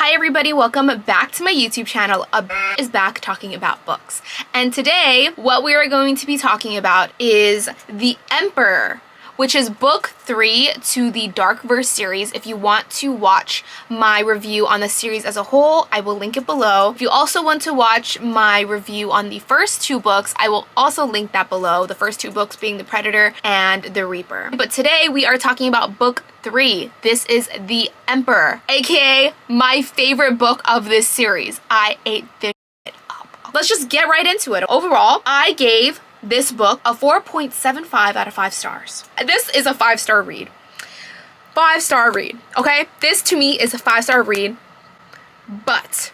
Hi everybody, welcome back to my YouTube channel. Is back talking about books. And today, what we are going to be talking about is The Emperor, which is book 3 to the Darkverse series. If you want to watch my review on the series as a whole, I will link it below. If you also want to watch my review on the first 2 books, I will also link that below. The first 2 books being The Predator and The Reaper. But today we are talking about book 3. This is The Emperor, aka my favorite book of this series. I ate this shit up. Let's just get right into it. Overall, I gave this book a 4.75 out of 5 stars. This is a 5-star read. 5-star read, okay? This to me is a 5-star read, but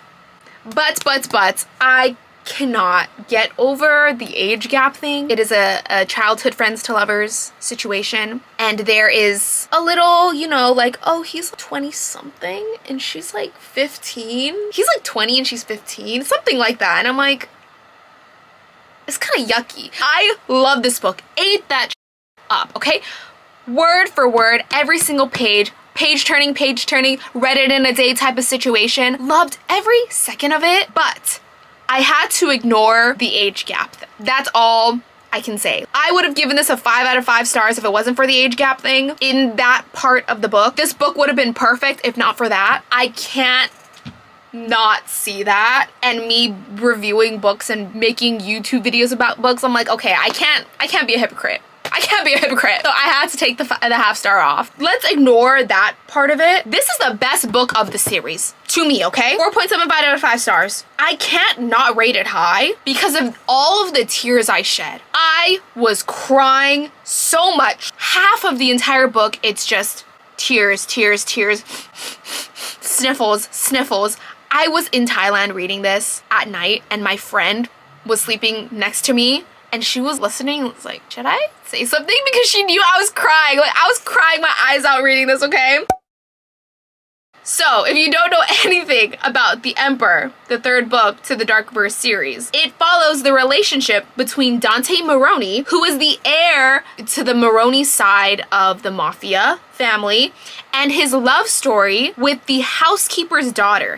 I cannot get over the age gap thing. It is a childhood friends to lovers situation, and there is a little, you know, like, oh, he's 20 something and she's like 15. He's like 20 and she's 15, something like that. And I'm like, it's kind of yucky. I love this book. Ate that up, okay? Word for word, every single page turning, read it in a day type of situation. Loved every second of it, but I had to ignore the age gap. That's all I can say. I would have given this a 5 out of 5 stars if it wasn't for the age gap thing in that part of the book. This book would have been perfect if not for that. I can't not see that, and me reviewing books and making YouTube videos about books, I'm like, okay, I can't be a hypocrite. I can't be a hypocrite. So I had to take the half star off. Let's ignore that part of it. This is the best book of the series to me, okay? 4.75 out of 5 stars. I can't not rate it high because of all of the tears I shed. I was crying so much. Half of the entire book, it's just tears, sniffles. I was in Thailand reading this at night, and my friend was sleeping next to me, and she was listening and was like, should I say something? Because she knew I was crying. Like, I was crying my eyes out reading this, okay? So, if you don't know anything about The Emperor, the 3rd book to the Darkverse series, it follows the relationship between Dante Moroni, who is the heir to the Moroni side of the Mafia family, and his love story with the housekeeper's daughter,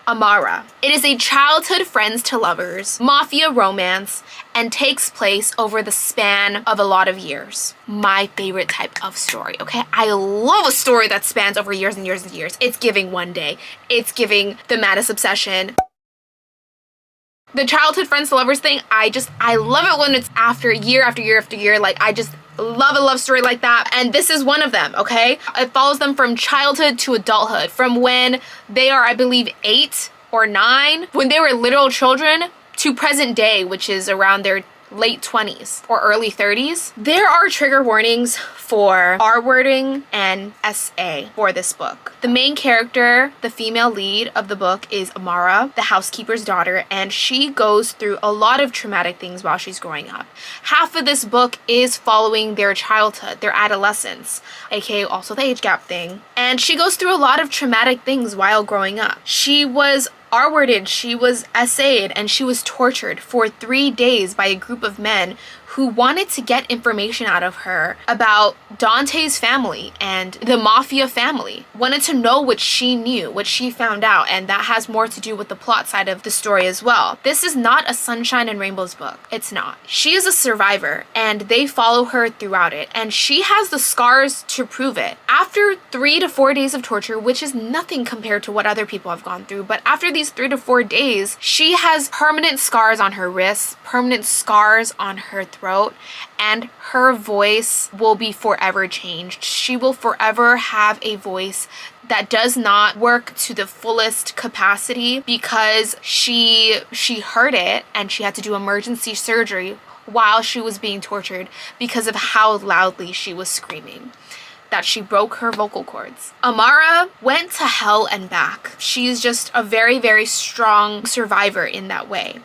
Amara. It is a childhood friends to lovers, mafia romance, and takes place over the span of a lot of years. My favorite type of story, okay? I love a story that spans over years and years and years. It's giving One Day. It's giving The Maddest Obsession. The childhood friends to lovers thing, I love it when it's after year after year after year. Like, I just love a love story like that, and this is one of them, okay? It follows them from childhood to adulthood, from when they are, I believe, 8 or 9, when they were little children, to present day, which is around their late 20s or early 30s. There are trigger warnings for R-wording and SA for this book. The main character, the female lead of the book, is Amara, the housekeeper's daughter, and she goes through a lot of traumatic things while she's growing up. Half of this book is following their childhood, their adolescence, aka also the age gap thing. And she goes through a lot of traumatic things while growing up. She was R-worded, she was SA'd, and she was tortured for 3 days by a group of men who wanted to get information out of her about Dante's family and the Mafia family. Wanted to know what she knew, what she found out, and that has more to do with the plot side of the story as well. This is not a Sunshine and Rainbows book. It's not. She is a survivor, and they follow her throughout it, and she has the scars to prove it. After 3 to 4 days of torture, which is nothing compared to what other people have gone through, but after these 3 to 4 days, she has permanent scars on her wrists, permanent scars on her throat, and her voice will be forever changed. She will forever have a voice that does not work to the fullest capacity because she heard it and she had to do emergency surgery while she was being tortured because of how loudly she was screaming, that she broke her vocal cords. Amara went to hell and back. She's just a very, very strong survivor in that way.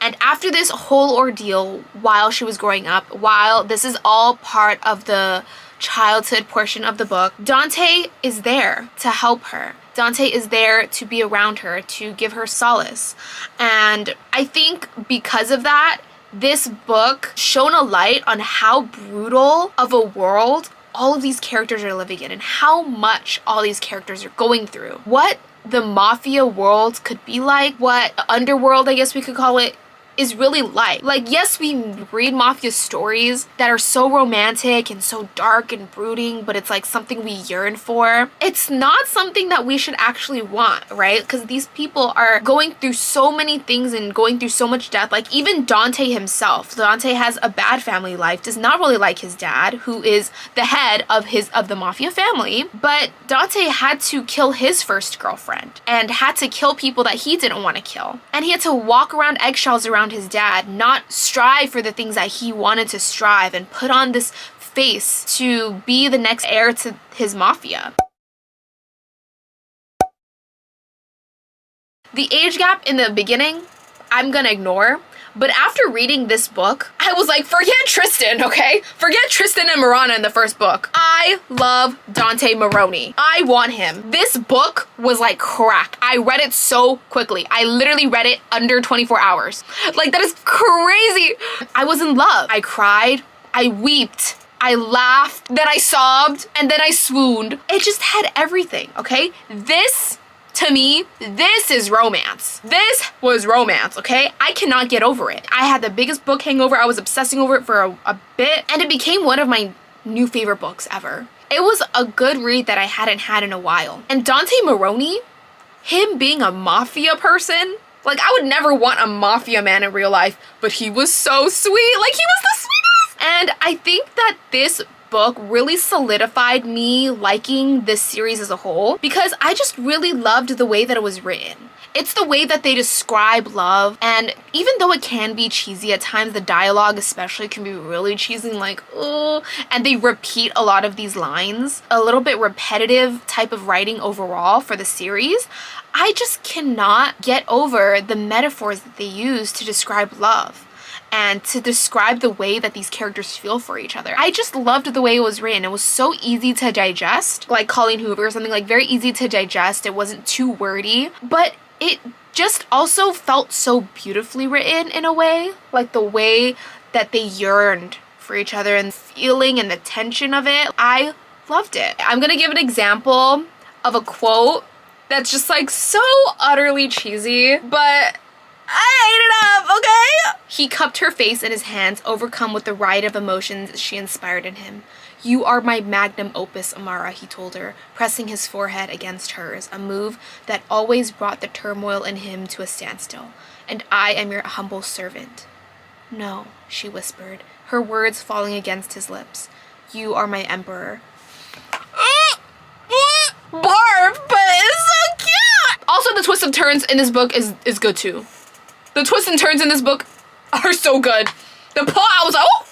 And after this whole ordeal, while she was growing up, while this is all part of the childhood portion of the book, Dante is there to help her. Dante is there to be around her, to give her solace. And I think because of that, this book shone a light on how brutal of a world all of these characters are living in and how much all these characters are going through. What the mafia world could be like, what underworld, I guess we could call it, is really like. Like, yes, we read mafia stories that are so romantic and so dark and brooding, but it's like something we yearn for. It's not something that we should actually want, right? Because these people are going through so many things and going through so much death. Like, even Dante himself. Dante has a bad family life, does not really like his dad, who is the head of the mafia family. But Dante had to kill his first girlfriend and had to kill people that he didn't want to kill. And he had to walk around eggshells around his dad, not strive for the things that he wanted to strive, and put on this face to be the next heir to his mafia. The age gap in the beginning, I'm gonna ignore. But after reading this book, I was like, forget Tristan, okay? Forget Tristan and Marana in the first book. I love Dante Maroni. I want him. This book was like crack. I read it so quickly. I literally read it under 24 hours. Like, that is crazy. I was in love. I cried. I wept. I laughed. Then I sobbed. And then I swooned. It just had everything, okay? To me, this is romance. This was romance, okay? I cannot get over it. I had the biggest book hangover. I was obsessing over it for a bit, and it became one of my new favorite books ever. It was a good read that I hadn't had in a while. And Dante Maroni, him being a mafia person, like, I would never want a mafia man in real life, but he was so sweet. Like, he was the sweetest. And I think that this book really solidified me liking this series as a whole, because I just really loved the way that it was written. It's the way that they describe love, and even though it can be cheesy at times, the dialogue especially can be really cheesy, like, oh, and they repeat a lot of these lines, a little bit repetitive type of writing overall for the series. I just cannot get over the metaphors that they use to describe love and to describe the way that these characters feel for each other. I just loved the way it was written. It was so easy to digest, like Colleen Hoover or something, like very easy to digest. It wasn't too wordy, but it just also felt so beautifully written in a way, like the way that they yearned for each other and feeling and the tension of it. I loved it. I'm gonna give an example of a quote that's just like so utterly cheesy, but I ate it up, okay? He cupped her face in his hands, overcome with the riot of emotions she inspired in him. You are my magnum opus, Amara, he told her, pressing his forehead against hers, a move that always brought the turmoil in him to a standstill. And I am your humble servant. No, she whispered, her words falling against his lips. You are my emperor. Barf, but it's so cute! Also, the twists and turns in this book is good too. The twists and turns in this book are so good. The plot, I was like, oh!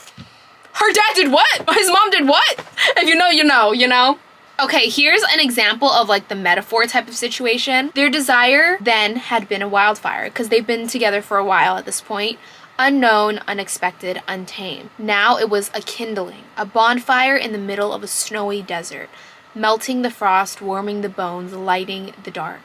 Her dad did what? His mom did what? If you know, you know, you know? Okay, here's an example of like the metaphor type of situation. Their desire then had been a wildfire, because they've been together for a while at this point. Unknown, unexpected, untamed. Now it was a kindling, a bonfire in the middle of a snowy desert, melting the frost, warming the bones, lighting the dark.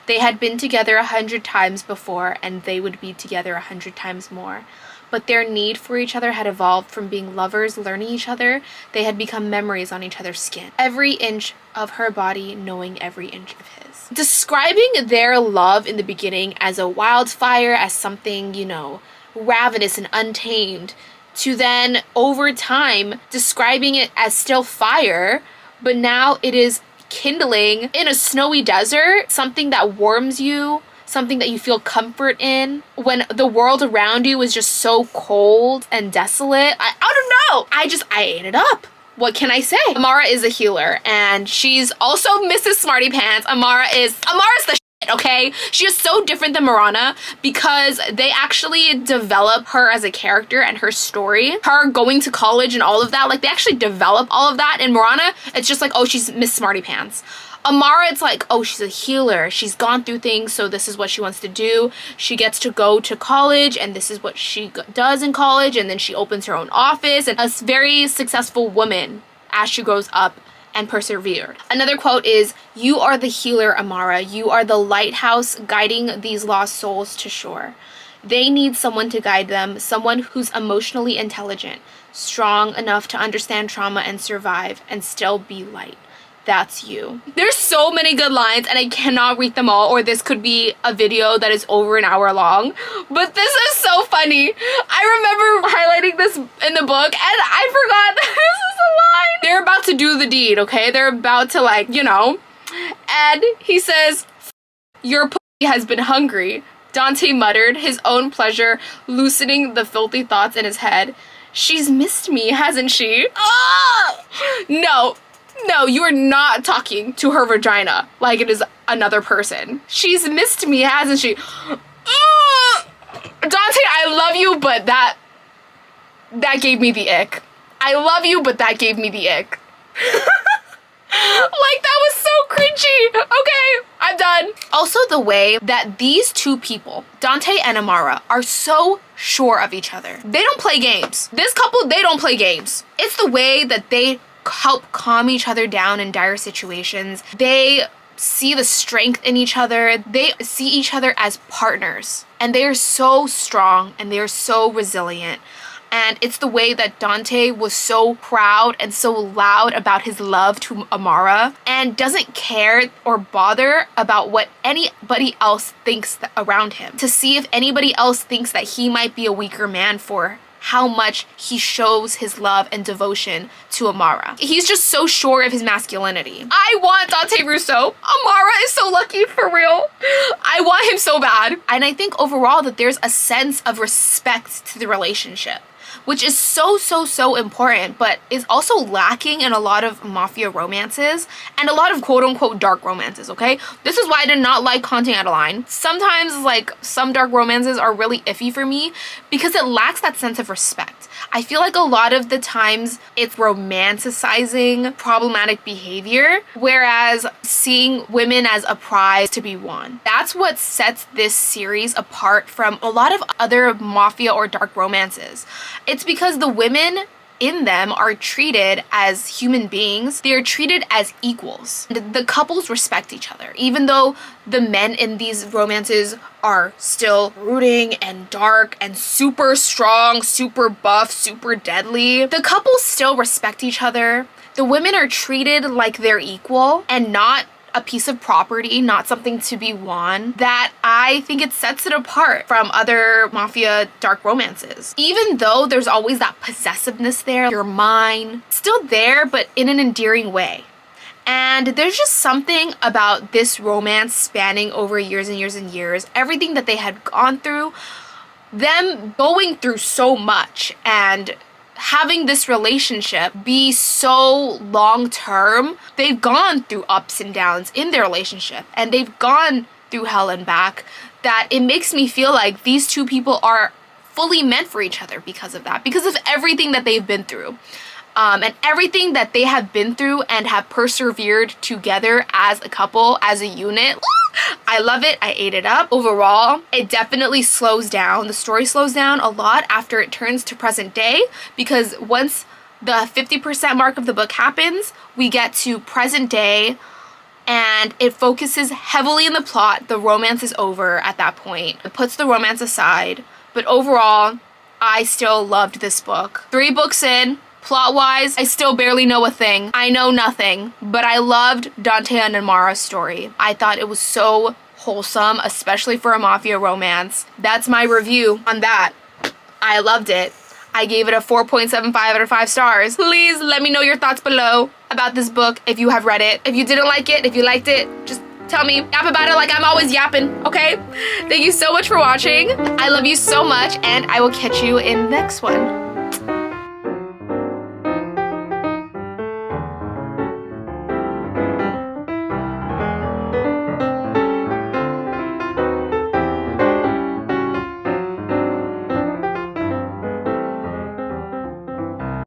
They had been together 100 times before, and they would be together 100 times more. But their need for each other had evolved from being lovers learning each other. They had become memories on each other's skin. Every inch of her body knowing every inch of his. Describing their love in the beginning as a wildfire, as something, you know, ravenous and untamed, to then, over time, describing it as still fire, but now it is kindling in a snowy desert, something that warms you, something that you feel comfort in, when the world around you is just so cold and desolate. I don't know. I ate it up. What can I say? Amara is a healer, and she's also Mrs. Smarty Pants. Amara's the shit, okay? She is so different than Marana because they actually develop her as a character and her story. Her going to college and all of that, like they actually develop all of that. In Marana, it's just like, oh, she's Miss Smarty Pants. Amara, it's like, oh, she's a healer. She's gone through things, so this is what she wants to do. She gets to go to college, and this is what she does in college, and then she opens her own office, and a very successful woman as she grows up and persevered. Another quote is, you are the healer, Amara. You are the lighthouse guiding these lost souls to shore. They need someone to guide them, someone who's emotionally intelligent, strong enough to understand trauma and survive and still be light. That's you. There's so many good lines and I cannot read them all, or this could be a video that is over an hour long, but this is so funny. I remember highlighting this in the book and I forgot that this is a line. They're about to do the deed, okay? They're about to, like, you know, and he says, "Your pussy has been hungry," Dante muttered, his own pleasure loosening the filthy thoughts in his head. "She's missed me, hasn't she?" Oh! No, you are not talking to her vagina like it is another person. "She's missed me, hasn't she?" Dante, I love you, but that gave me the ick. I love you, but that gave me the ick. Like, that was so cringy. Okay, I'm done. Also, the way that these two people, Dante and Amara, are so sure of each other. They don't play games. This couple, they don't play games. It's the way that they help calm each other down in dire situations. They see the strength in each other. They see each other as partners. And they are so strong and they are so resilient. And it's the way that Dante was so proud and so loud about his love to Amara and doesn't care or bother about what anybody else thinks around him. To see if anybody else thinks that he might be a weaker man for how much he shows his love and devotion to Amara. He's just so sure of his masculinity. I want Dante Russo. Amara is so lucky, for real. I want him so bad. And I think overall that there's a sense of respect to the relationship, which is so important, but is also lacking in a lot of mafia romances and a lot of quote-unquote dark romances, okay? This is why I did not like Haunting Adeline. Sometimes, like, some dark romances are really iffy for me because it lacks that sense of respect. I feel like a lot of the times it's romanticizing problematic behavior, whereas seeing women as a prize to be won. That's what sets this series apart from a lot of other mafia or dark romances. It's because the women in them are treated as human beings. They are treated as equals. The couples respect each other, even though the men in these romances are still brooding and dark and super strong, super buff, super deadly. The couples still respect each other. The women are treated like they're equal and not a piece of property, not something to be won, that I think it sets it apart from other mafia dark romances. Even though there's always that possessiveness there, you're mine, still there, but in an endearing way. And there's just something about this romance spanning over years and years and years, everything that they had gone through, them going through so much and having this relationship be so long-term. They've gone through ups and downs in their relationship and they've gone through hell and back, that it makes me feel like these two people are fully meant for each other because of that, because of everything that they've been through. And everything that they have been through and have persevered together as a couple, as a unit. I love it. I ate it up. Overall, it definitely slows down. The story slows down a lot after it turns to present day, because once the 50% mark of the book happens, we get to present day and it focuses heavily in the plot. The romance is over at that point. It puts the romance aside. But overall, I still loved this book. 3 books in. Plot-wise, I still barely know a thing. I know nothing, but I loved Dante and Amara's story. I thought it was so wholesome, especially for a mafia romance. That's my review on that. I loved it. I gave it a 4.75 out of 5 stars. Please let me know your thoughts below about this book if you have read it. If you didn't like it, if you liked it, just tell me. Yap about it like I'm always yapping, okay? Thank you so much for watching. I love you so much, and I will catch you in the next one.